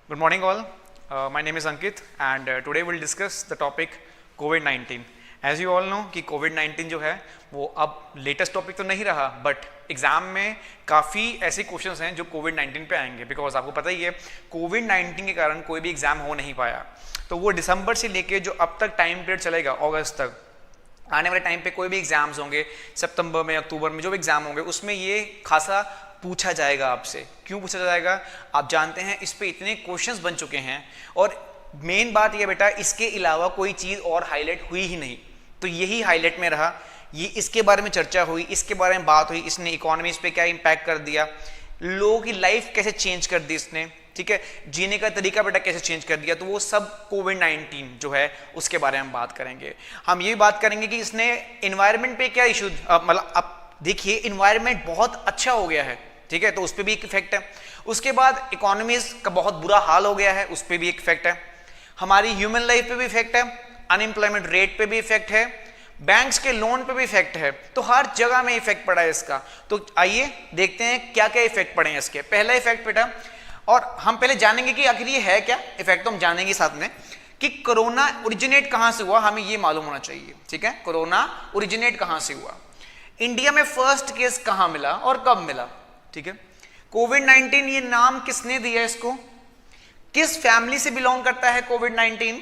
Good morning all. My name is Ankit and today we'll discuss the topic COVID-19. As you all know कि COVID-19 जो है वो अब latest topic तो नहीं रहा, बट एग्जाम में काफ़ी ऐसे क्वेश्चंस हैं जो COVID-19 पे आएंगे, बिकॉज आपको पता ही है COVID-19 के कारण कोई भी एग्जाम हो नहीं पाया। तो वो दिसंबर से लेके जो अब तक टाइम पीरियड चलेगा अगस्त तक, आने वाले टाइम पे कोई भी एग्जाम्स होंगे सितंबर में अक्टूबर में जो भी एग्जाम होंगे उसमें ये खासा पूछा जाएगा आपसे। क्यों पूछा जाएगा? आप जानते हैं इस पे इतने क्वेश्चंस बन चुके हैं और मेन बात ये बेटा इसके अलावा कोई चीज़ और हाईलाइट हुई ही नहीं, तो यही हाईलाइट में रहा। ये इसके बारे में चर्चा हुई, इसके बारे में बात हुई, इसने इकोनॉमीज पे क्या इम्पैक्ट कर दिया, लोगों की लाइफ कैसे चेंज कर दी इसने, ठीक है, जीने का तरीका बेटा कैसे चेंज कर दिया। तो वो सब कोविड-19 जो है उसके बारे में बात करेंगे। हम ये बात करेंगे कि इसने इन्वायरमेंट पे क्या इशू, मतलब अब देखिए इन्वायरमेंट बहुत अच्छा हो गया है, ठीक है, तो उस पर भी एक इफेक्ट है। उसके बाद इकोनॉमीज का बहुत बुरा हाल हो गया है, उस पर भी एक इफेक्ट है। हमारी ह्यूमन लाइफ पे भी इफेक्ट है, अनएम्प्लॉयमेंट रेट पे भी इफेक्ट है, बैंक्स के लोन पे भी इफेक्ट है, तो हर जगह में इफेक्ट पड़ा है इसका। तो आइए देखते हैं क्या क्या इफेक्ट पड़े हैं इसके। पहला इफेक्ट बेटा, और हम पहले जानेंगे कि आखिर ये है क्या इफेक्ट, तो हम जानेंगे साथ में कि कोरोना ओरिजिनेट कहां से हुआ, हमें ये मालूम होना चाहिए, ठीक है। कोरोना ओरिजिनेट कहां से हुआ, इंडिया में फर्स्ट केस कहां मिला और कब मिला, ठीक है। कोविड-19 ये नाम किसने दिया इसको, किस फैमिली से बिलोंग करता है कोविड-19,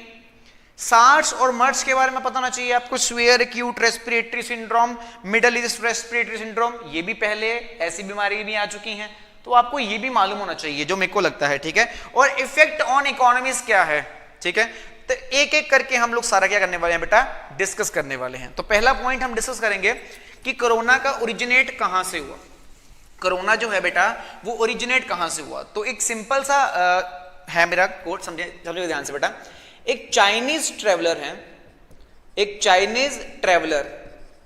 सार्स और मर्स के बारे में पता होना चाहिए आपको। Severe acute respiratory syndrome, middle east respiratory syndrome, ये भी पहले ऐसी बीमारी भी आ चुकी हैं, तो आपको ये भी मालूम होना चाहिए जो मेरे को लगता है, ठीक है। और इफेक्ट ऑन इकोनॉमीज क्या है, ठीक है। तो एक एक करके हम लोग सारा क्या करने वाले हैं बेटा, डिस्कस करने वाले हैं। तो पहला पॉइंट हम डिस्कस करेंगे कि कोरोना का ओरिजिनेट कहां से हुआ। कोरोना जो है बेटा वो ओरिजिनेट कहां से हुआ, तो एक सिंपल सा है मेरा कोट, समझिए ध्यान से बेटा। एक चाइनीज ट्रेवलर है, एक चाइनीज ट्रेवलर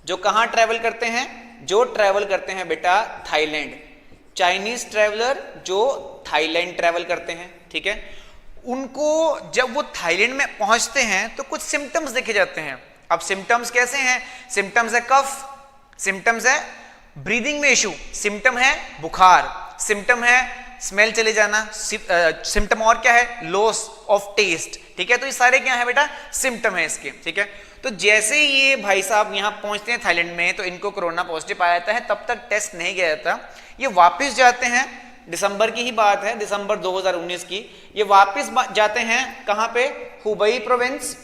जो कहां ट्रेवल करते हैं, जो ट्रेवल करते हैं बेटा थाईलैंड। चाइनीज ट्रेवलर जो थाईलैंड ट्रेवल करते हैं, ठीक है। उनको जब वो थाईलैंड में पहुंचते हैं तो कुछ सिम्टम्स देखे जाते हैं। अब सिम्टम्स कैसे हैं, सिम्टम्स है कफ, सिम्टम्स है ब्रीदिंग में इशू, सिम्टम है बुखार, सिम्टम है स्मेल चले जाना, सिम्टम और क्या है, लॉस ऑफ टेस्ट, ठीक है। तो ये सारे क्या है बेटा, सिम्टम है इसके, ठीक है। तो जैसे ही ये भाई साहब यहाँ पहुंचते हैं थाईलैंड में तो इनको कोरोना पॉजिटिव पाया जाता है, तब तक टेस्ट नहीं किया जाता। ये वापस जाते हैं, दिसंबर की ही बात है, दिसंबर 2019 की, ये वापस जाते हैं कहाँ पे, हुबई प्रोविंस,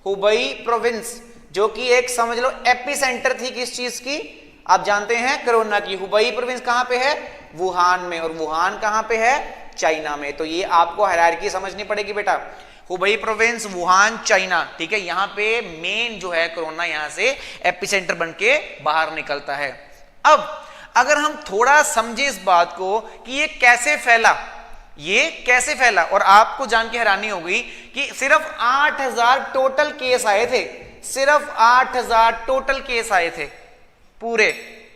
हुबई प्रोविंस जो कि एक समझ लो एपी सेंटर थी किस चीज की, आप जानते हैं कोरोना की। हुबई प्रोविंस कहां पे है, वुहान में, और वुहान कहां पे है, चाइना में। तो ये आपको हायरार्की समझनी पड़ेगी बेटा, हुबई प्रोविंस, वुहान, चाइना, ठीक है। यहां पे मेन जो है कोरोना यहां से एपिसेंटर बन के बाहर निकलता है। अब अगर हम थोड़ा समझे इस बात को कि ये कैसे फैला, ये कैसे फैला, और आपको जान के हैरानी होगी कि सिर्फ 8000 टोटल केस आए थे, सिर्फ 8000 टोटल केस आए थे पूरे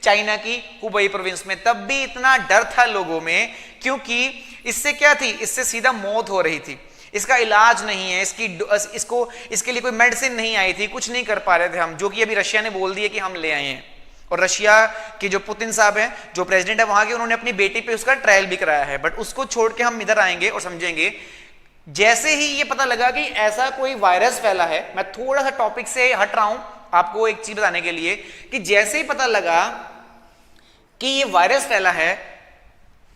चाइना की हुबई प्रोविंस में। तब भी इतना डर था लोगों में, क्योंकि इससे क्या थी, इससे सीधा मौत हो रही थी, इसका इलाज नहीं है, इसके लिए कोई मेडिसिन नहीं आई थी, कुछ नहीं कर पा रहे थे हम, जो कि अभी रशिया ने बोल दिया कि हम ले आए हैं। और रशिया के जो पुतिन साहब हैं, जो प्रेसिडेंट है वहां के, उन्होंने अपनी बेटी पे उसका ट्रायल भी कराया है। बट उसको छोड़ के हम इधर आएंगे और समझेंगे। जैसे ही ये पता लगा कि ऐसा कोई वायरस फैला है, मैं थोड़ा सा टॉपिक से हट रहा हूं आपको एक चीज बताने के लिए, कि जैसे ही पता लगा कि ये वायरस फैला है,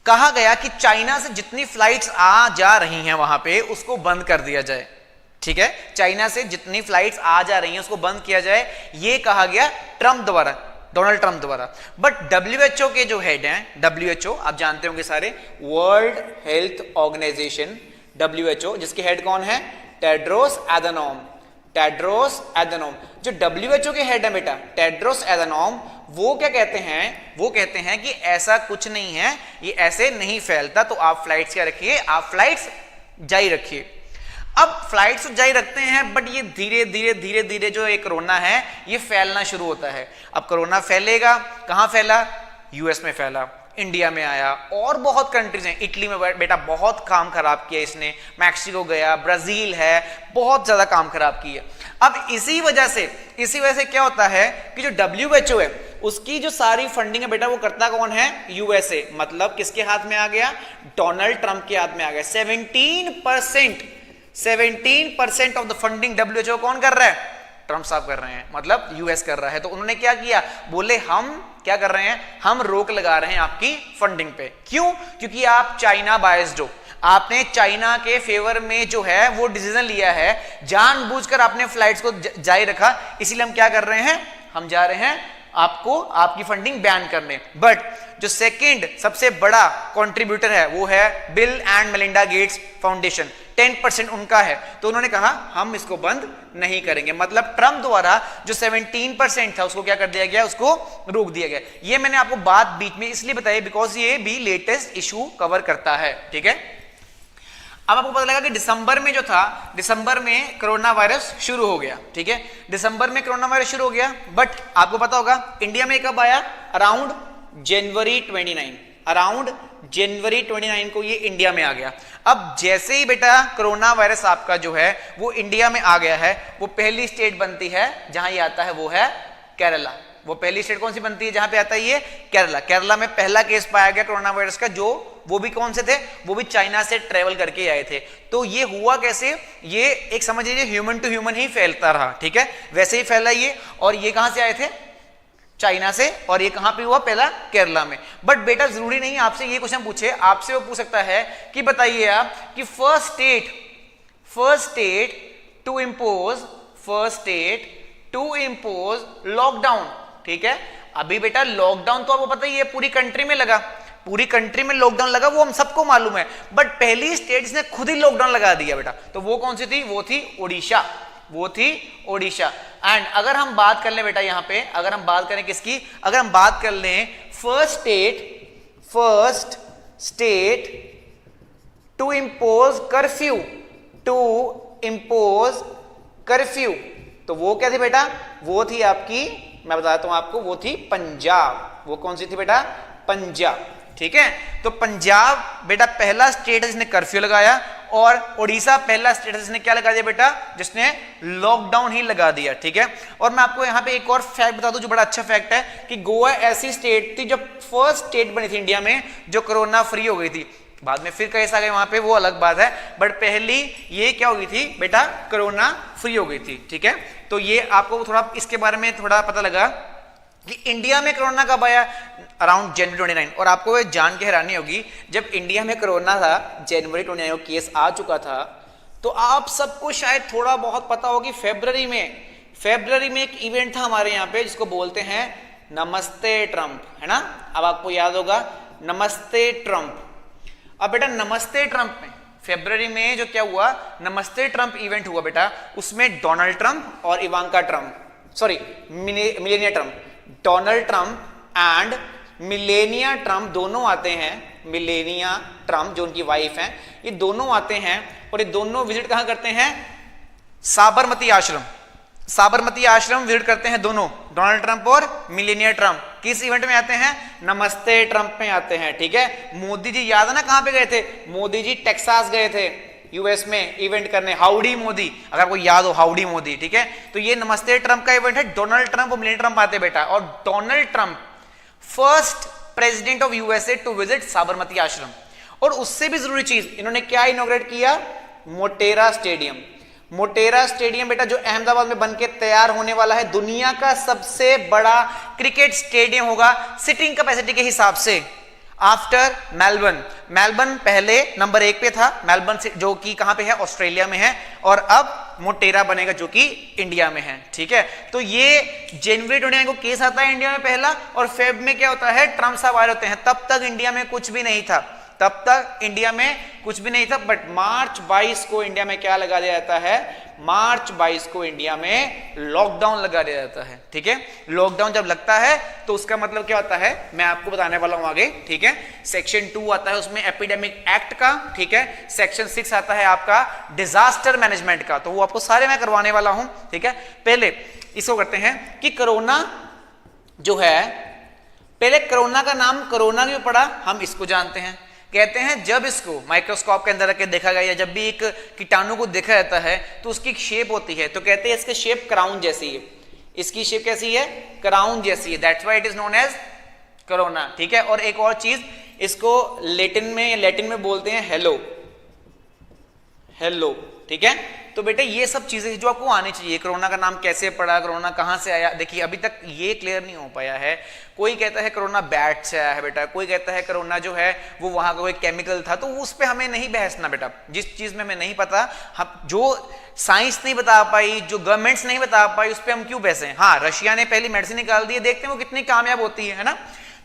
कहा गया कि चाइना से जितनी फ्लाइट्स आ जा रही हैं वहां पे उसको बंद कर दिया जाए, ठीक है। चाइना से जितनी फ्लाइट्स आ जा रही हैं उसको बंद किया जाए, ये कहा गया ट्रंप द्वारा, डोनाल्ड ट्रंप द्वारा। बट डब्ल्यूएचओ के जो हेड हैं, डब्ल्यूएचओ आप जानते होंगे सारे, वर्ल्ड हेल्थ ऑर्गेनाइजेशन, डब्ल्यूएचओ, जिसके हेड कौन है, टेड्रोस एडनोम, टेड्रोस एडनोम, जो डब्ल्यूएचओ के हेड है बेटा, टेड्रोस एडनोम, वो क्या कहते हैं, वो कहते हैं कि ऐसा कुछ नहीं है, ये ऐसे नहीं फैलता, तो आप फ्लाइट्स क्या रखिए, आप फ्लाइट्स जारी रखिए। अब फ्लाइट्स जारी रखते हैं, बट ये धीरे धीरे धीरे धीरे जो ये कोरोना है ये फैलना शुरू होता है। अब कोरोना फैलेगा, कहां फैला, यूएस में फैला, इंडिया में आया, और बहुत कंट्रीज हैं, इटली में बेटा बहुत काम खराब किया इसने, मैक्सिको गया, ब्राजील है, बहुत ज्यादा काम खराब किया। अब इसी वजह से क्या होता है कि जो WHO है उसकी जो सारी फंडिंग है बेटा वो करता कौन है? USA। मतलब किसके हाथ में आ गया? डोनाल्ड ट्रंप के हाथ में आ गया। 17% ऑफ द फंडिंग WHO कौन कर रहा है? ट्रंप साहब कर रहे हैं, मतलब यूएस कर रहा है। तो उन्होंने क्या किया, बोले हम क्या कर रहे हैं, हम रोक लगा रहे हैं आपकी फंडिंग पे। क्यों? क्योंकि आप चाइना बायस्ड हो, आपने चाइना के फेवर में जो है वो डिसीजन लिया है, जानबूझकर आपने फ्लाइट्स को जारी रखा, इसीलिए हम क्या कर रहे हैं, हम जा रहे हैं आपको आपकी फंडिंग बैन करने। बट जो सेकंड सबसे बड़ा कंट्रीब्यूटर है वो है bill and Melinda Gates foundation, 10% उनका है। तो उन्होंने कहा हम इसको बंद नहीं करेंगे। मतलब ट्रंप द्वारा जो 17% था उसको क्या कर दिया गया, उसको रोक दिया गया। ये मैंने आपको बात बीच में इसलिए बताई बिकॉज ये भी लेटेस्ट इशू कवर करता है, ठीक है। अब आपको पता लगा कि दिसंबर में जो था, दिसंबर में कोरोना वायरस शुरू हो गया, ठीक है, दिसंबर में कोरोना वायरस शुरू हो गया। बट आपको पता होगा इंडिया में कब आया? अराउंड जनवरी 29 को ये इंडिया में आ गया। अब जैसे ही बेटा कोरोना वायरस आपका जो है वो इंडिया में आ गया है, वो पहली स्टेट बनती है जहां ये आता है वो है केरला। वो पहली स्टेट कौन सी बनती है जहां पे आता है ये? केरला। केरला में पहला केस पाया गया कोरोना वायरस का, जो वो भी कौन से थे? वो भी चाइना से ट्रेवल करके आए थे। तो ये हुआ कैसे? ये एक समझ लीजिए ह्यूमन टू ह्यूमन ही फैलता रहा, ठीक है, वैसे ही फैला ये। और ये कहां से आए थे? चाइना से। और ये कहां पे हुआ? पहला केरला में। बट बेटा जरूरी नहीं आपसे ये क्वेश्चन पूछे, आपसे वो पूछ सकता है कि बताइए आप कि first state to impose lockdown, ठीक है। अभी बेटा लॉकडाउन तो आपको पता ही है पूरी कंट्री में लगा, पूरी कंट्री में लॉकडाउन लगा, वो हम सबको मालूम है। बट पहली स्टेट ने खुद ही लॉकडाउन लगा दिया बेटा, तो वो कौन सी थी? वो थी ओडिशा। एंड अगर हम बात कर लें बेटा यहाँ पे, अगर हम बात करें किसकी, अगर हम बात कर लें first state to impose curfew, तो वो क्या थी बेटा? वो थी आपकी, मैं बताता हूं आपको, वो थी पंजाब। वो कौन सी थी बेटा? पंजाब, ठीक है। तो पंजाब बेटा पहला स्टेट है जिसने कर्फ्यू लगाया, और ओडिशा पहला स्टेट है जिसने क्या लगा दिया बेटा? जिसने लॉकडाउन ही लगा दिया, ठीक है। और मैं आपको यहाँ पे एक और फैक्ट बता दूं जो बड़ा अच्छा फैक्ट है कि गोवा ऐसी स्टेट थी जो फर्स्ट स्टेट बनी थी इंडिया में जो कोरोना फ्री हो गई थी। बाद में फिर कैसे आ गए वहां पे वो अलग बात है, बट पहली ये क्या हो गई थी बेटा? कोरोना फ्री हो गई थी, ठीक है। तो ये आपको थोड़ा इसके बारे में थोड़ा पता लगा कि इंडिया में कोरोना कब आया? अराउंड जनवरी 29। और आपको ये जान के हैरानी होगी, जब इंडिया में कोरोना था जनवरी 29 को केस आ चुका था, तो आप सबको शायद थोड़ा बहुत पता होगी फरवरी में एक इवेंट था हमारे यहाँ पे जिसको बोलते हैं नमस्ते ट्रंप, है ना। अब आपको याद होगा नमस्ते ट्रंप। अब बेटा नमस्ते ट्रंप में फरवरी में जो क्या हुआ, नमस्ते ट्रंप इवेंट हुआ बेटा, उसमें डोनाल्ड ट्रंप और Ivanka Trump, sorry Melania Trump, Donald Trump and Melania Trump दोनों आते हैं। मिलेनिया ट्रंप जो उनकी वाइफ हैं, ये दोनों आते हैं और ये दोनों विजिट कहां करते हैं? साबरमती आश्रम विजिट करते हैं दोनों, डोनाल्ड ट्रंप और मिलेनिया ट्रंप। किस इवेंट में आते हैं? नमस्ते ट्रंप में आते हैं, ठीक है। मोदी जी याद है ना कहां पे गए थे? मोदी जी टेक्सास गए थे यूएस में इवेंट करने, हाउडी मोदी, अगर आपको याद हो हाउडी मोदी, ठीक है। तो ये नमस्ते ट्रंप का इवेंट है, डोनाल्ड ट्रंप और मिलेनिया ट्रंप आते बेटा। और Donald Trump first president of USA to visit Sabarmati Ashram. और उससे भी जरूरी चीज इन्होंने क्या इनॉग्रेट किया? मोटेरा स्टेडियम बेटा जो अहमदाबाद में बनके तैयार होने वाला है, दुनिया का सबसे बड़ा क्रिकेट स्टेडियम होगा सिटिंग कैपेसिटी के हिसाब से, आफ्टर मेलबर्न पहले नंबर 1 पे था, मेलबर्न जो कि कहां पे है? ऑस्ट्रेलिया में है। और अब मोटेरा बनेगा जो कि इंडिया में है, ठीक है। तो ये जनवरी 29 को केस आता है इंडिया में पहला, और फेब में क्या होता है? ट्रंप साहब आए होते हैं। तब तक इंडिया में कुछ भी नहीं था, बट मार्च 22 को इंडिया में क्या लगा दिया जाता है? मार्च 22 को इंडिया में लॉकडाउन लगा दिया जाता है, ठीक है। लॉकडाउन जब लगता है तो उसका मतलब क्या होता है मैं आपको बताने वाला हूं आगे, ठीक है। सेक्शन 2 आता है उसमें एपिडेमिक एक्ट का, ठीक है। सेक्शन 6 आता है आपका डिजास्टर मैनेजमेंट का, तो वो आपको सारे मैं करवाने वाला हूं, ठीक है। पहले इसको करते हैं कि कोरोना जो है पहले कोरोना का नाम कोरोना क्यों पड़ा, हम इसको जानते हैं। कहते हैं जब इसको माइक्रोस्कोप के अंदर रख के देखा गया या जब भी एक कीटाणु को देखा जाता है तो उसकी एक शेप होती है, तो कहते हैं इसकी शेप क्राउन जैसी है, इसकी शेप कैसी है, क्राउन जैसी है, that's why it is known as corona. ठीक है, और एक और चीज, इसको लैटिन में बोलते हैं हेलो, हेलो। ठीक है, तो बेटे ये सब चीजें जो आपको आनी चाहिए, कोरोना का नाम कैसे पड़ा, कोरोना कहां से आया, देखिए अभी तक ये क्लियर नहीं हो पाया है। कोई कहता है कोरोना बैट से आया है बेटा, कोई कहता है कोरोना जो है वो वहां का कोई केमिकल था, तो उस पर हमें नहीं बहसना बेटा। जिस चीज में हमें नहीं पता, हम जो साइंस नहीं बता पाई, जो गवर्नमेंट्स नहीं बता पाई, उस पर हम क्यों बहसे। हाँ, रशिया ने पहली मेडिसिन निकाल दी है, देखते हैं वो कितनी कामयाब होती है ना।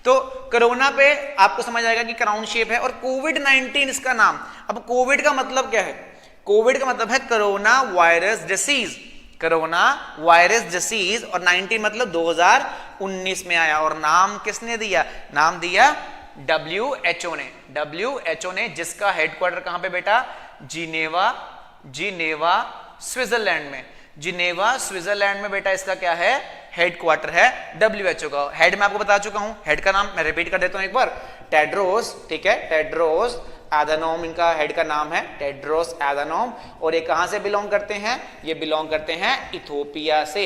तो कोरोना पे आपको समझ आएगा कि क्राउन शेप है। और कोविड-19 इसका नाम, अब कोविड का मतलब क्या है, कोविड का मतलब है corona virus disease, corona virus disease, और 19 मतलब 2019 में आया। और नाम किसने दिया, नाम दिया WHO ने, WHO ने, जिसका हेडक्वार्टर कहां पे बेटा, जिनेवा स्विट्जरलैंड में, जिनेवा स्विट्जरलैंड में बेटा इसका क्या है, हेडक्वार्टर है WHO का। हेड मैं आपको बता चुका हूं, हेड का नाम मैं रिपीट कर देता हूं एक बार, टेड्रोस। ठीक है, टेड्रोस एधानोम इनका हेड का नाम है, टेड्रोस एधानोम। और ये कहां से बिलोंग करते हैं, ये बिलोंग करते हैं इथोपिया से,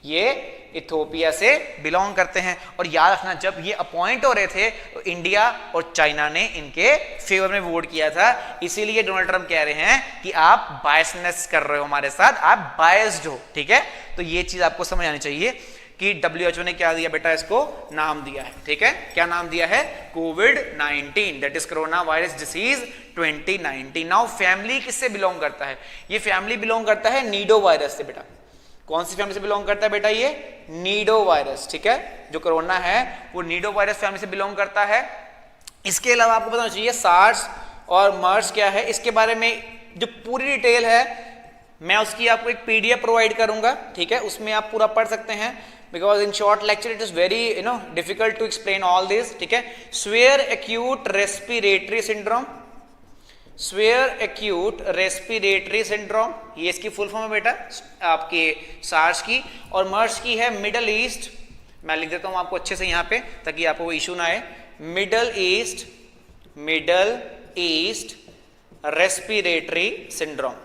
ये इथोपिया से बिलोंग करते हैं। और याद रखना, जब ये अपॉइंट हो रहे थे तो इंडिया और चाइना ने इनके फेवर में वोट किया था, इसीलिए डोनाल्ड ट्रंप कह रहे हैं कि आप बायसनेस कर रहे हो हमारे साथ, आप बायस्ड हो। ठीक है, तो ये चीज आपको समझ आनी चाहिए कि WHO ने क्या दिया बेटा, इसको नाम दिया है। ठीक है, क्या नाम दिया है, कोविड-19, that is corona virus disease 2019। Now family किससे बिलोंग करता है, ये फैमिली बिलोंग करता है नीडो वायरस से बेटा। कौन सी फैमिली से बिलोंग करता है बेटा, ये नीडो वायरस। ठीक है, जो कोरोना है वो नीडो वायरस फैमिली से बिलोंग करता है। इसके अलावा आपको बताना चाहिए सार्स और मर्स क्या है, इसके बारे में जो पूरी डिटेल है मैं उसकी आपको एक PDF प्रोवाइड करूंगा। ठीक है, उसमें आप पूरा पढ़ सकते हैं, because in short lecture it is very difficult to explain all this। ठीक है, severe acute respiratory syndrome, severe acute respiratory syndrome, ये इसकी फुल फॉर्म है बेटा आपके सार्स की। और मर्स की है मिडल ईस्ट, मैं लिख देता हूं आपको अच्छे से यहाँ पे ताकि आपको कोई इशू ना आए, मिडल ईस्ट रेस्पिरेटरी सिंड्रोम।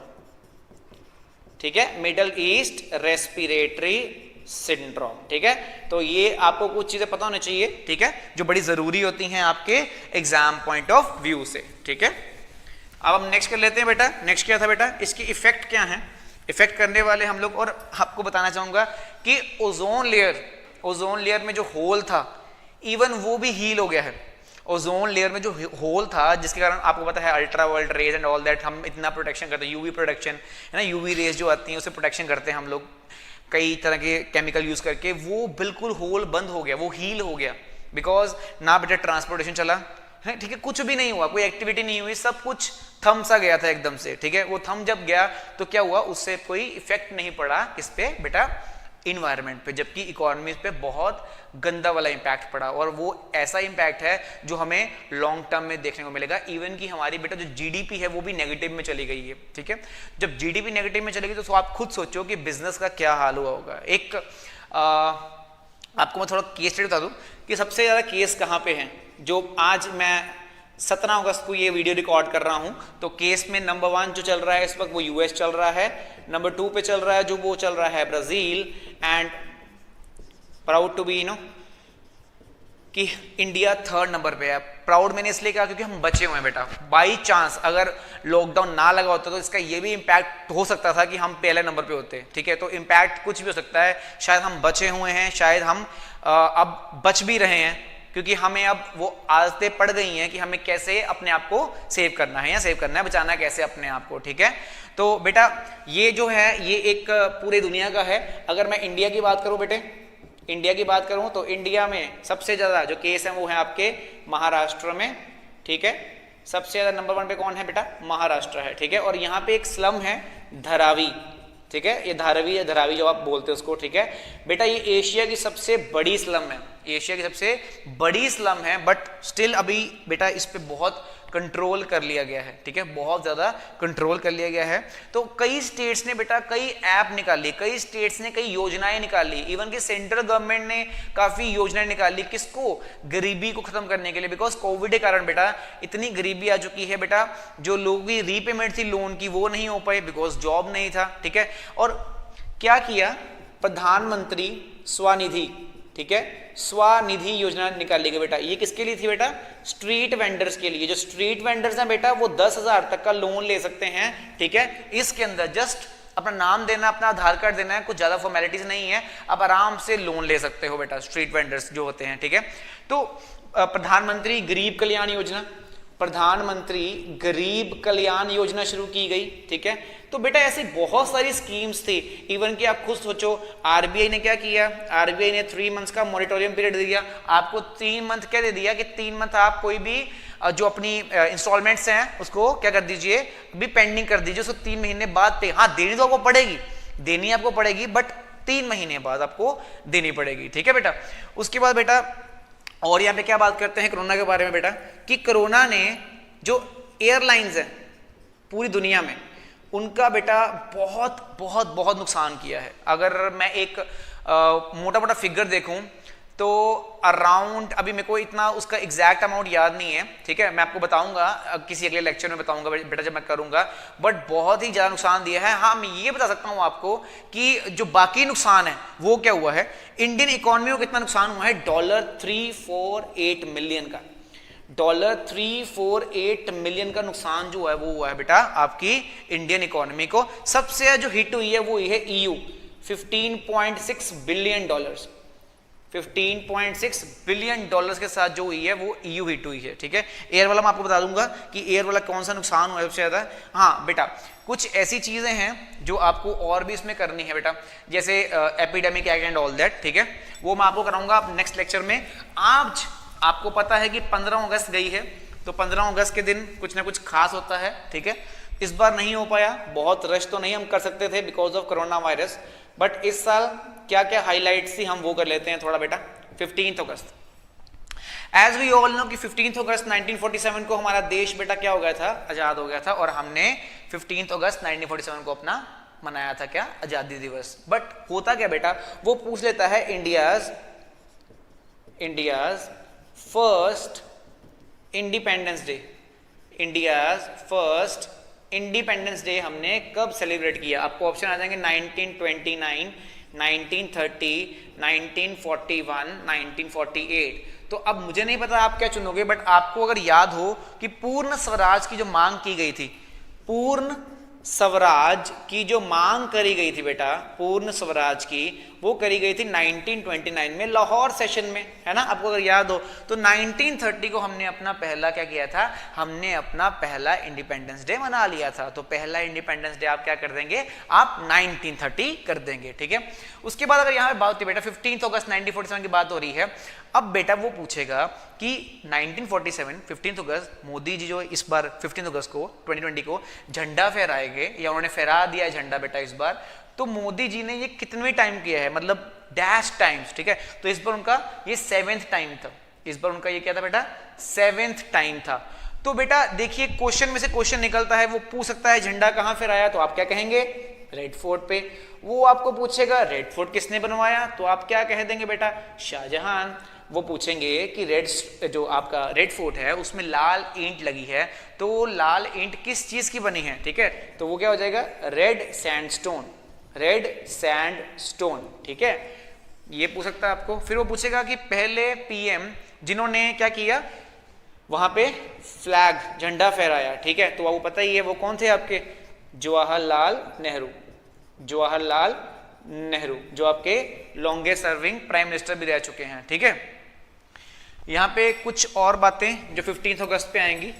ठीक है, मिडल ईस्ट रेस्पिरेटरी सिंड्रोम। ठीक है, तो ये आपको कुछ चीजें पता होनी चाहिए। ठीक है, जो बड़ी जरूरी होती हैं आपके एग्जाम पॉइंट ऑफ व्यू से। ठीक है, अब हम नेक्स्ट कर लेते हैं बेटा। नेक्स्ट क्या था बेटा, इसकी इफेक्ट क्या है, इफेक्ट करने वाले हम लोग। और आपको बताना चाहूंगा कि ओजोन लेयर में जो होल था, इवन वो भी हील हो गया है। ओजोन लेयर में जो होल था, जिसके कारण आपको पता है ultraviolet rays and all that, हम इतना प्रोटेक्शन करते हैं, यूवी प्रोटेक्शन है ना, यूवी रेज जो आती हैं उससे प्रोटेक्शन करते हैं हम लोग कई तरह के केमिकल यूज करके। वो बिल्कुल होल बंद हो गया, वो हील हो गया, बिकॉज ना बेटा ट्रांसपोर्टेशन चला है, ठीक है, कुछ भी नहीं हुआ, कोई एक्टिविटी नहीं हुई, सब कुछ थम सा गया था एकदम से। ठीक है, वो थम जब गया तो क्या हुआ, उससे कोई इफेक्ट नहीं पड़ा इस पे बेटा इन्वायरमेंट पे, जबकि इकोनॉमी पे बहुत गंदा वाला इंपैक्ट पड़ा। और वो ऐसा इंपैक्ट है जो हमें लॉन्ग टर्म में देखने को मिलेगा। इवन कि हमारी बेटा जो जीडीपी है वो भी नेगेटिव में चली गई है। ठीक है, जब जीडीपी नेगेटिव में चलेगी तो आप खुद सोचो कि बिजनेस का क्या हाल हुआ होगा। एक आपको मैं थोड़ा केस स्टडी बता दूं कि सबसे ज्यादा केस कहाँ पे हैं। जो आज मैं 17 अगस्त को ये वीडियो रिकॉर्ड कर रहा हूं, तो केस में नंबर 1 जो चल रहा है इस वक्त वो यूएस चल रहा है, नंबर 2 पे चल रहा है जो वो चल रहा है Brazil, and proud to be कि इंडिया 3rd नंबर पे है। प्राउड मैंने इसलिए कहा क्योंकि हम बचे हुए हैं बेटा। बाई चांस अगर लॉकडाउन ना लगा होता तो इसका ये भी इम्पैक्ट हो सकता था कि हम पहले नंबर पे होते। ठीक है, तो इम्पैक्ट कुछ भी हो सकता है। शायद हम बचे हुए हैं, शायद हम अब बच भी रहे हैं, क्योंकि हमें अब वो आदतें पड़ गई हैं कि हमें कैसे अपने आप को सेव करना है या सेव करना है, बचाना है कैसे अपने आप को। ठीक है, तो बेटा ये जो है ये एक पूरे दुनिया का है। अगर मैं इंडिया की बात करूं बेटे, इंडिया की बात करूं तो इंडिया में सबसे ज्यादा जो केस है वो है आपके महाराष्ट्र में। ठीक है, सबसे ज्यादा नंबर 1 पे कौन है बेटा, महाराष्ट्र है। ठीक है, और यहाँ पे एक स्लम है धारावी। ठीक है, ये धारावी या धरावी जो आप बोलते हैं उसको। ठीक है बेटा, ये एशिया की सबसे बड़ी स्लम है, एशिया की सबसे बड़ी स्लम है, बट स्टिल अभी बेटा इस पे बहुत कंट्रोल कर लिया गया है, ठीक है, बहुत ज़्यादा कंट्रोल कर लिया गया है। तो कई स्टेट्स ने बेटा कई ऐप निकाली, कई स्टेट्स ने कई योजनाएं निकाली, इवन कि सेंट्रल गवर्नमेंट ने काफ़ी योजनाएं निकाली, किसको, गरीबी को खत्म करने के लिए। बिकॉज कोविड के कारण बेटा इतनी गरीबी आ चुकी है बेटा, जो लोगों की रीपेमेंट थी लोन की वो नहीं हो पाई, बिकॉज जॉब नहीं था, ठीक है। और क्या किया, प्रधानमंत्री स्वनिधि, ठीक है, स्वनिधि योजना निकाली गई बेटा। ये किसके लिए थी बेटा, स्ट्रीट वेंडर्स के लिए। जो स्ट्रीट वेंडर्स हैं बेटा वो 10,000 तक का लोन ले सकते हैं, ठीक है। इसके अंदर जस्ट अपना नाम देना, अपना आधार कार्ड देना है, कुछ ज्यादा फॉर्मेलिटीज नहीं है, आप आराम से लोन ले सकते हो बेटा, स्ट्रीट वेंडर्स जो होते हैं, ठीक है। तो प्रधानमंत्री गरीब कल्याण योजना, प्रधानमंत्री गरीब कल्याण योजना शुरू की गई, ठीक है। तो बेटा ऐसी बहुत सारी स्कीम्स थी, इवन कि आप खुद सोचो आरबीआई ने क्या किया, आरबीआई ने 3 मंथ्स का मॉनिटोरियम पीरियड दिया आपको। 3 मंथ क्या दे दिया कि 3 मंथ आप कोई भी जो अपनी इंस्टॉलमेंट्स हैं उसको क्या कर दीजिए, अभी पेंडिंग कर दीजिए, उसको 3 महीने बाद पे, हाँ देनी तो आपको पड़ेगी, देनी आपको पड़ेगी, बट 3 महीने बाद आपको देनी पड़ेगी, ठीक है बेटा। उसके बाद बेटा और यहाँ पे क्या बात करते हैं कोरोना के बारे में बेटा, कि कोरोना ने जो एयरलाइंस हैं पूरी दुनिया में उनका बेटा बहुत बहुत बहुत नुकसान किया है। अगर मैं एक मोटा मोटा फिगर देखूं तो अराउंड, अभी मेरे को इतना उसका एग्जैक्ट अमाउंट याद नहीं है, ठीक है, मैं आपको बताऊंगा किसी अगले लेक्चर में बताऊंगा बेटा जब मैं करूंगा, बट बहुत ही ज़्यादा नुकसान दिया है। हाँ मैं ये बता सकता हूँ आपको कि जो बाकी नुकसान है वो क्या हुआ है, इंडियन इकोनॉमी को कितना नुकसान हुआ है, $348 मिलियन का, $348 मिलियन का नुकसान जो है वो हुआ है बेटा आपकी इंडियन इकोनॉमी को। सबसे जो हिट हुई है वो हुई है EU, $15.6 बिलियन, $15.6 बिलियन के साथ जो हुई है वो EU हिट हुई है, ठीक है। एयर वाला मैं आपको बता दूंगा कि एयर वाला कौन सा नुकसान हुआ है सबसे ज्यादा। हाँ बेटा कुछ ऐसी चीजें हैं जो आपको और भी इसमें करनी है बेटा, जैसे epidemic act and all that, ठीक है, वो मैं आपको कराऊंगा नेक्स्ट लेक्चर में। आज आपको पता है कि 15 अगस्त गई है, तो 15 अगस्त के दिन कुछ ना कुछ खास होता है, ठीक है। इस बार नहीं हो पाया, बहुत रश तो नहीं हम कर सकते थे because of corona virus, but इस साल क्या क्या हाईलाइट्स थी हम वो कर लेते हैं थोड़ा बेटा। 15 अगस्त, एज वी ऑल नो कि 15 अगस्त 1947 को हमारा देश बेटा क्या हो गया था, आजाद हो गया था, और हमने 15 अगस्त 1947 को अपना मनाया था क्या, आजादी दिवस। बट होता क्या बेटा, वो पूछ लेता है India's first independence day, India's first independence day हमने कब सेलिब्रेट किया। आपको ऑप्शन आ जाएंगे 1929, 1930, 1941, 1948। तो अब मुझे नहीं पता आप क्या चुनोगे, बट आपको अगर याद हो कि पूर्ण स्वराज की जो मांग की गई थी, पूर्ण स्वराज की जो मांग करी गई थी बेटा, पूर्ण स्वराज की वो करी गई थी 1929 में लाहौर सेशन में, है ना, आपको अगर याद हो। तो 1930 को हमने अपना पहला क्या किया था, हमने अपना पहला इंडिपेंडेंस डे मना लिया था। तो पहला इंडिपेंडेंस डे आप क्या कर देंगे, आप 1930 कर देंगे, ठीक है। उसके बाद अगर यहाँ पे बात होती है बेटा 15 अगस्त 1947 की बात हो रही है, अब बेटा वो पूछेगा कि 1947 15 अगस्त मोदी जी जो इस बार 15 अगस्त को 2020 को झंडा फहराएंगे, या उन्होंने फहरा दिया झंडा बेटा इस बार, तो मोदी जी ने ये कितने टाइम किया है, मतलब डैश टाइम्स, ठीक है। तो इस बार उनका ये 7th टाइम था, इस बार उनका ये क्या था बेटा, 7th टाइम था। तो बेटा देखिए क्वेश्चन में से क्वेश्चन निकलता है, वो पूछ सकता है झंडा कहाँ फहराया, तो आप क्या कहेंगे, रेड फोर्ट पे। वो आपको पूछेगा रेड फोर्ट किसने बनवाया, तो आप क्या कह देंगे बेटा, शाहजहां। वो पूछेंगे कि जो आपका रेड फोर्ट है उसमें लाल ईंट लगी है, तो लाल ईंट किस चीज की बनी है, ठीक है, तो वो क्या हो जाएगा, रेड सैंडस्टोन, रेड सैंडस्टोन, ठीक है, ये पूछ सकता है आपको। फिर वो पूछेगा कि पहले पीएम जिन्होंने क्या किया, वहां पे फ्लैग झंडा फहराया, ठीक है, तो आपको पता ही है वो कौन थे आपके, जवाहरलाल नेहरू, जवाहरलाल नेहरू जो आपके लॉन्गेस्ट सर्विंग प्राइम मिनिस्टर भी रह चुके हैं, ठीक है। यहाँ पे कुछ और बातें जो 15 अगस्त पे आएंगी,